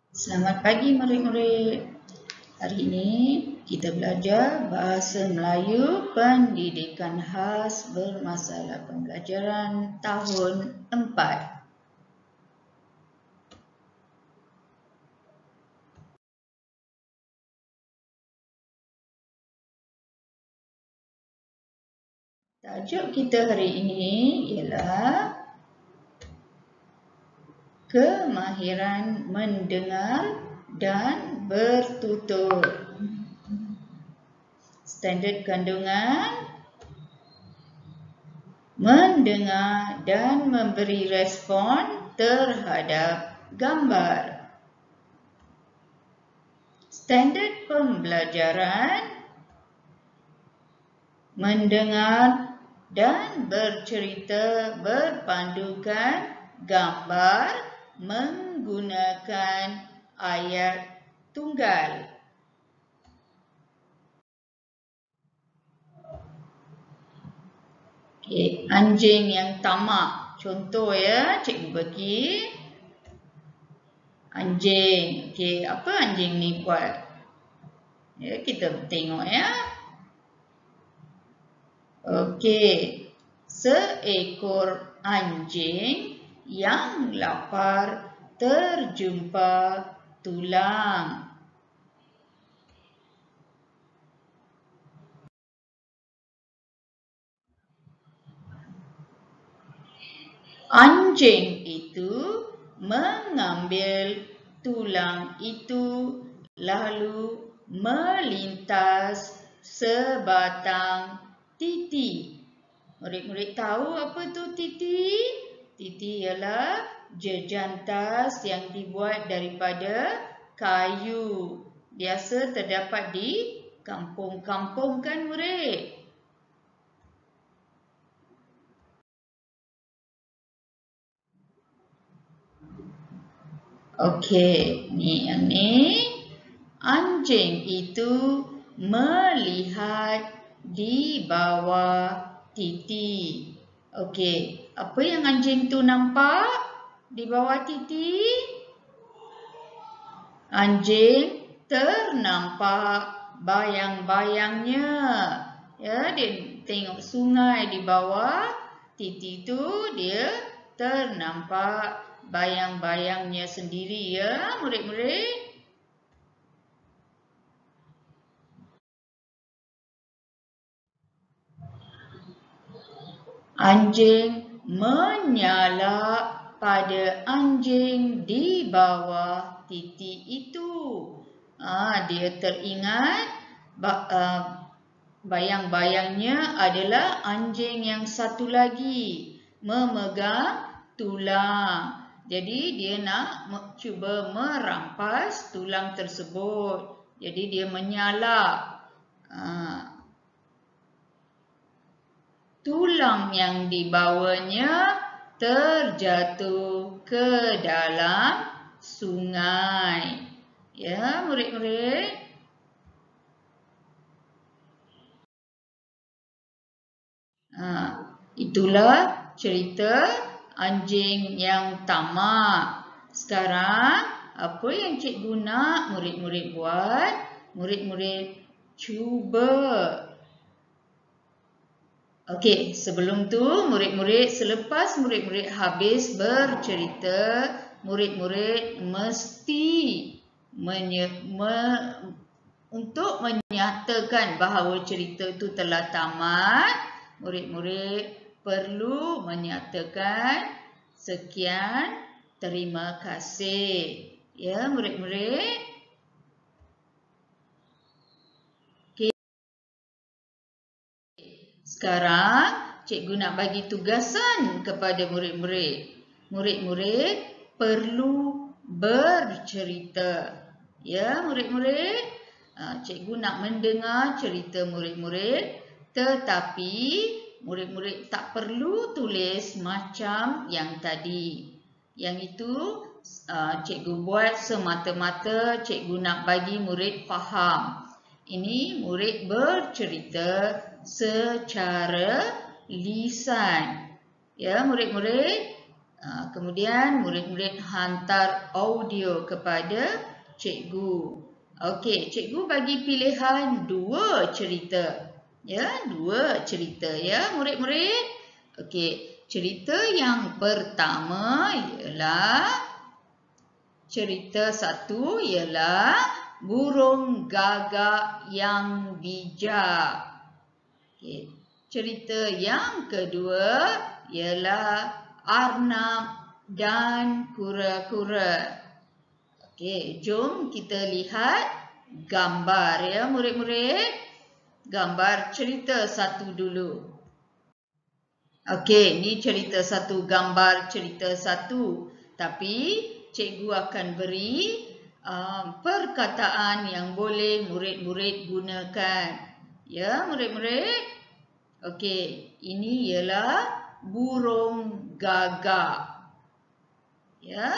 Selamat pagi murid-murid. Hari ini kita belajar Bahasa Melayu Pendidikan Khas bermasalah pembelajaran tahun 4. Tajuk kita hari ini ialah kemahiran mendengar dan bertutur. Standard kandungan: mendengar dan memberi respon terhadap gambar. Standard pembelajaran: mendengar dan bercerita berpandukan gambar menggunakan ayat tunggal. Okay, anjing yang tamak. Contoh ya, cikgu bagi. Anjing. Okay, apa anjing ni buat? Ya, kita tengok ya. Okey, seekor anjing yang lapar terjumpa tulang. Anjing itu mengambil tulang itu lalu melintas sebatang titi. Murid-murid tahu apa tu titi? Titi ialah jejantas yang dibuat daripada kayu. Biasa terdapat di kampung-kampung kan murid? Okey, ni yang ni. Anjing itu melihat di bawah titi. Okey, apa yang anjing tu nampak di bawah titi? Anjing ternampak bayang-bayangnya. Ya, dia tengok sungai di bawah titi tu, dia ternampak bayang-bayangnya sendiri ya, murid-murid. Anjing menyalak pada anjing di bawah titi itu. Dia teringat bayang-bayangnya adalah anjing yang satu lagi memegang tulang. Jadi dia nak cuba merampas tulang tersebut. Jadi dia menyalak. Tulang yang dibawanya terjatuh ke dalam sungai. Ya, murid-murid. Itulah cerita anjing yang tamak. Sekarang, apa yang cikgu nak murid-murid buat? Murid-murid cuba. Okey, sebelum tu murid-murid, selepas murid-murid habis bercerita, murid-murid mesti untuk menyatakan bahawa cerita itu telah tamat, murid-murid perlu menyatakan sekian, terima kasih. Ya, murid-murid. Sekarang, cikgu nak bagi tugasan kepada murid-murid. Murid-murid perlu bercerita. Ya, murid-murid. Cikgu nak mendengar cerita murid-murid, tetapi murid-murid tak perlu tulis macam yang tadi. Yang itu cikgu buat semata-mata cikgu nak bagi murid faham. Ini murid bercerita secara lisan. Ya, murid-murid, Kemudian murid-murid hantar audio kepada cikgu. Okey, cikgu bagi pilihan 2 cerita. Ya, 2 cerita ya murid-murid. Okey, cerita yang pertama ialah cerita 1 ialah burung gagak yang bijak. Okey, cerita yang kedua ialah arnab dan kura-kura. Okey, jom kita lihat gambar ya murid-murid. Gambar cerita 1 dulu. Okey, ni cerita 1, gambar cerita 1. Tapi cikgu akan beri perkataan yang boleh murid-murid gunakan. Ya murid-murid. Okey, ini ialah burung gagak. Ya.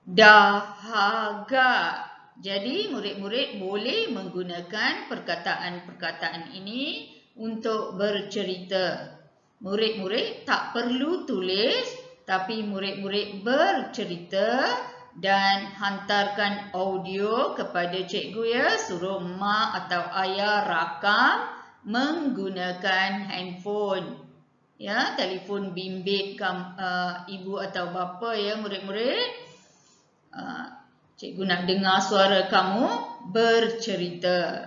Dahaga. Jadi murid-murid boleh menggunakan perkataan-perkataan ini untuk bercerita. Murid-murid tak perlu tulis, tapi murid-murid bercerita dan hantarkan audio kepada cikgu ya. Suruh mak atau ayah rakam menggunakan handphone. Ya, telefon bimbit ibu atau bapa ya murid-murid. Cikgu nak dengar suara kamu bercerita.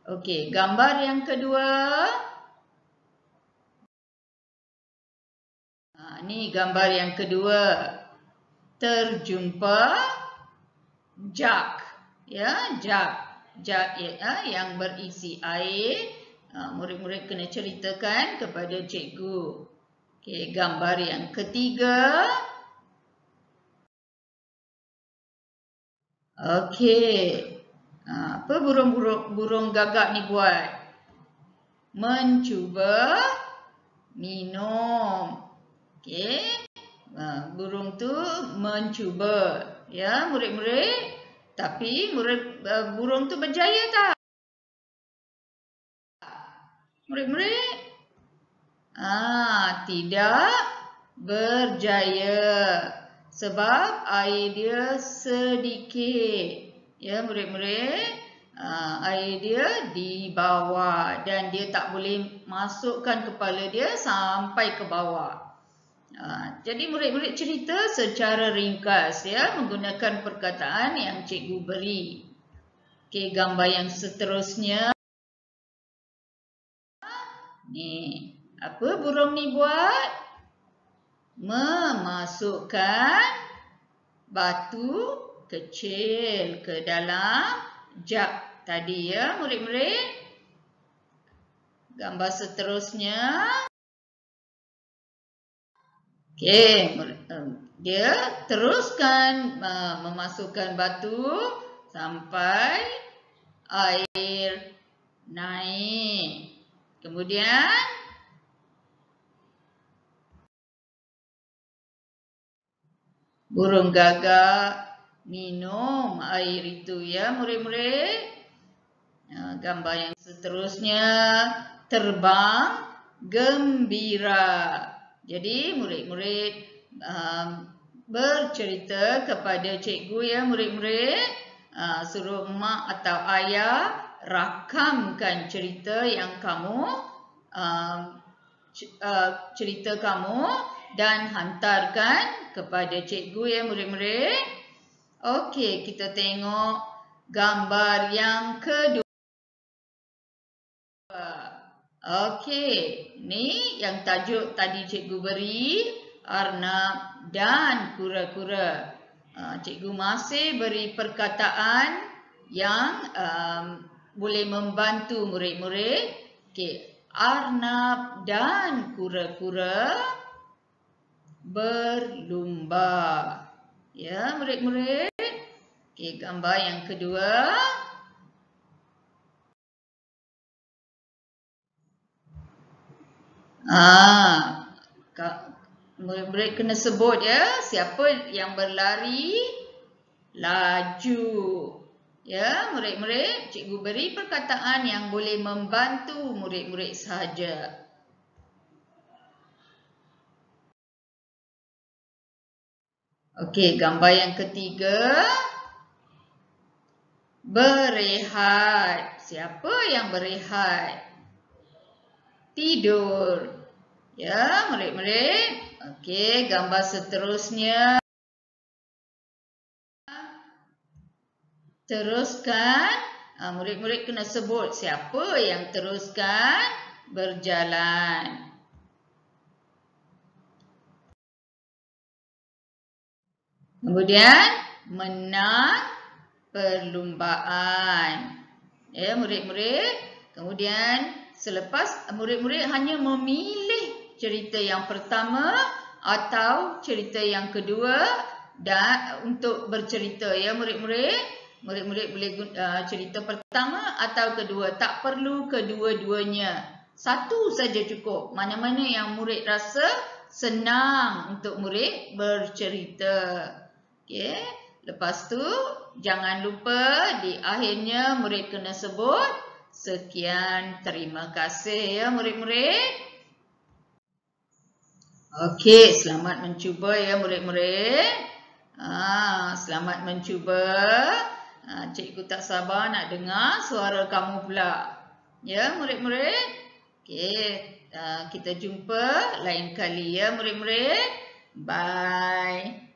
Okey, gambar yang kedua. Ni gambar yang kedua. Terjumpa jug. Ya, jug. Jug yang berisi air. Murid-murid kena ceritakan kepada cikgu. Okey, gambar yang ketiga. Okey. Apa burung gagak ni buat? Mencuba minum. Okey. Burung tu mencuba. Ya, murid-murid. Tapi burung tu berjaya tak? Murid-murid? Tidak berjaya. Sebab air dia sedikit. Ya murid-murid. Air dia di bawah. Dan dia tak boleh masukkan kepala dia sampai ke bawah. Jadi murid-murid cerita secara ringkas ya. Menggunakan perkataan yang cikgu beri. Okey, gambar yang seterusnya. Ni. Apa burung ni buat? Memasukkan batu kecil ke dalam jug tadi ya murid-murid. Gambar seterusnya. Okey, dia teruskan memasukkan batu sampai air naik. Kemudian burung gagak minum air itu ya murid-murid. Gambar yang seterusnya terbang gembira. Jadi murid-murid bercerita kepada cikgu ya murid-murid. Suruh mak atau ayah rakamkan cerita yang kamu dan hantarkan kepada cikgu ya murid-murid. Okey, kita tengok gambar yang kedua. Okey, ni yang tajuk tadi cikgu beri, arnab dan kura-kura. Cikgu masih beri perkataan yang boleh membantu murid-murid. Okey, arnab dan kura-kura berlumba. Ya, murid-murid. Okey, gambar yang kedua. Murid-murid kena sebut ya, siapa yang berlari laju. Ya, murid-murid, cikgu beri perkataan yang boleh membantu murid-murid sahaja. Okey, gambar yang ketiga. Berehat. Siapa yang berehat? Tidur. Ya, murid-murid. Okey, gambar seterusnya. Teruskan. Murid-murid kena sebut siapa yang teruskan berjalan. Kemudian, menang perlumbaan. Ya, murid-murid. Kemudian, selepas murid-murid hanya memilih cerita yang pertama atau cerita yang kedua dan untuk bercerita, ya murid-murid. Murid-murid boleh cerita pertama atau kedua. Tak perlu kedua-duanya. Satu saja cukup. Mana-mana yang murid rasa senang untuk murid bercerita. Okey. Lepas tu, jangan lupa di akhirnya murid kena sebut sekian, terima kasih ya murid-murid. Okey, selamat mencuba ya murid-murid. Selamat mencuba. Cikgu tak sabar nak dengar suara kamu pula. Ya murid-murid. Okey, kita jumpa lain kali ya murid-murid. Bye.